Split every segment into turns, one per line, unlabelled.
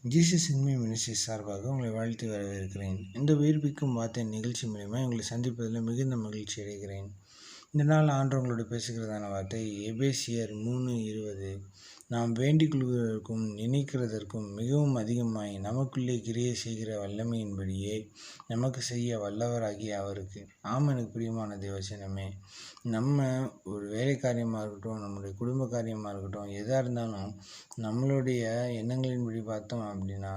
Jesus இன்மை ministry சார்பாக உங்களை வாழ்த்து வரவேற்கிறேன். இந்த உயிர்ப்பிக்கும் வார்த்தை நிகழ்ச்சி மூலமா உங்களை சந்திப்பதில் மிகுந்த மகிழ்ச்சி அடைகிறேன். இந்த நாள் ஆண்டவங்களோடு பேசுகிறதான வார்த்தை எபேசியர் 3:20. நாம் வேண்டிக் கொள்வதற்கும் நினைக்கிறதற்கும் மிகவும் அதிகமாய் நமக்குள்ளே கிரியை செய்கிற வல்லமையின்படியே நமக்கு செய்ய வல்லவராகிய அவருக்கு. எனக்கு பிரியமான தேவசனமே, நம்ம ஒரு வேலை காரியமாக இருக்கட்டும், நம்மளுடைய குடும்ப காரியமாக இருக்கட்டும், எதாக இருந்தாலும் நம்மளுடைய எண்ணங்களின்படி பார்த்தோம் அப்படின்னா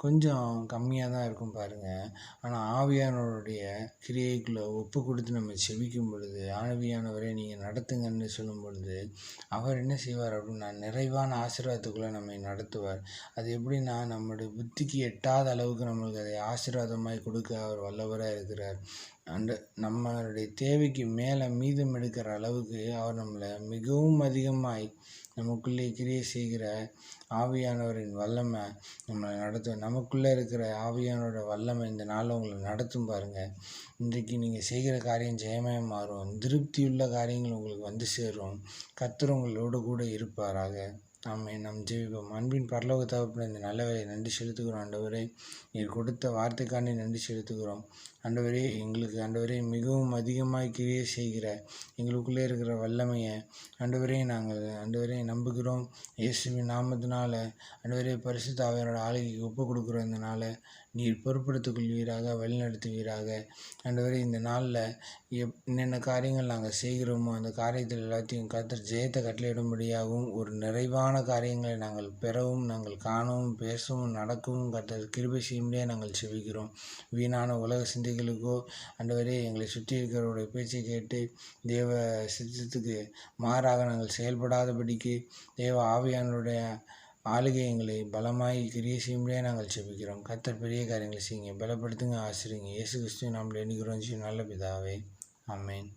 கொஞ்சம் கம்மியாக தான் இருக்கும் பாருங்கள். ஆனால் ஆவியானவருடைய கிரியைக்குள்ளே ஒப்பு கொடுத்து நம்ம செபிக்கும் பொழுது, ஆவியானவரை நீங்கள் நடத்துங்கன்னு சொல்லும் பொழுது அவர் என்ன செய்வார் அப்படின்னா நிறைவான ஆசீர்வாதத்துக்குள்ளே நம்மை நடத்துவார். அது எப்படின்னா நம்மளுடைய புத்திக்கு எட்டாத அளவுக்கு நம்மளுக்கு அதை ஆசீர்வாதமாய் கொடுக்க அவர் வல்லவராக இருக்கிறார். நம்மளுடைய தேவைக்கு மேலே மீதம் எடுக்கிற அளவுக்கு அவர் நம்மளை மிகவும் அதிகமாய் நமக்குள்ளே கிரியை செய்கிற ஆவியானவரின் வல்லமை நம்மளை நடத்தும். நமக்குள்ளே இருக்கிற ஆவியானோட வல்லமை இந்த நாளில் உங்களை நடத்தும் பாருங்கள். இன்றைக்கு நீங்கள் செய்கிற காரியம் ஜெயமயம் மாறும். திருப்தியுள்ள காரியங்கள் உங்களுக்கு வந்து சேரும். கர்த்தர் உங்களோடு கூட இருப்பாராக. நம் ஜெபிப்போம். அன்பின் பரலோக தகப்பனே, இந்த நல்ல வேலை நன்றி செலுத்துகிறோம். ஆண்டவரே, நீர் கொடுத்த வார்த்தைக்காண்டி நன்றி செலுத்துகிறோம். ஆண்டவரே, எங்களுக்கு மிகவும் அதிகமாக கிரியை செய்கிற எங்களுக்குள்ளே இருக்கிற வல்லமையை ஆண்டவரே நம்புகிறோம். இயேசுவின் நாமத்தினால ஆண்டவரே பரிசுத்த ஆவியானோட ஆளுகைக்கு ஒப்பு கொடுக்குறோம். இந்த நாளை நீர் பொறுப்படுத்திக் கொள்வீராக, வழிநடத்துவீராக. ஆண்டவரே, இந்த நாளில் என்னென்ன காரியங்கள் நாங்கள் செய்கிறோமோ அந்த காரியத்தில் எல்லாத்தையும் கர்த்தர் ஜெயத்தை கட்டளையிடும்படியாகவும் ஒரு நிறைவான காரியங்களை நாங்கள் பெறவும், நாங்கள் காணவும், பேசவும், நடக்கவும் கர்த்தர் கிருபை செய்யும்படியாக நாங்கள் செபிக்கிறோம். வீணான உலக சிந்தைகளுக்கோ ஆண்டவரே எங்களை சுற்றி இருக்கிறவருடைய பேச்சை கேட்டு தேவ சித்தத்துக்கு மாறாக நாங்கள் செயல்படாதபடிக்கு தேவ ஆவியானவருடைய ஆளுகை எங்களை பலமாய் கிரியை செய்யும்படியாக நாங்கள் செபிக்கிறோம். கர்த்தர் பெரிய காரியங்களை செய்யுங்க, பலப்படுத்துங்க, ஆசிரியுங்க. இயேசு கிறிஸ்துவின் நாமத்தில் எண்ணுகிறோம் நல்ல பிதாவே. ஆமென்.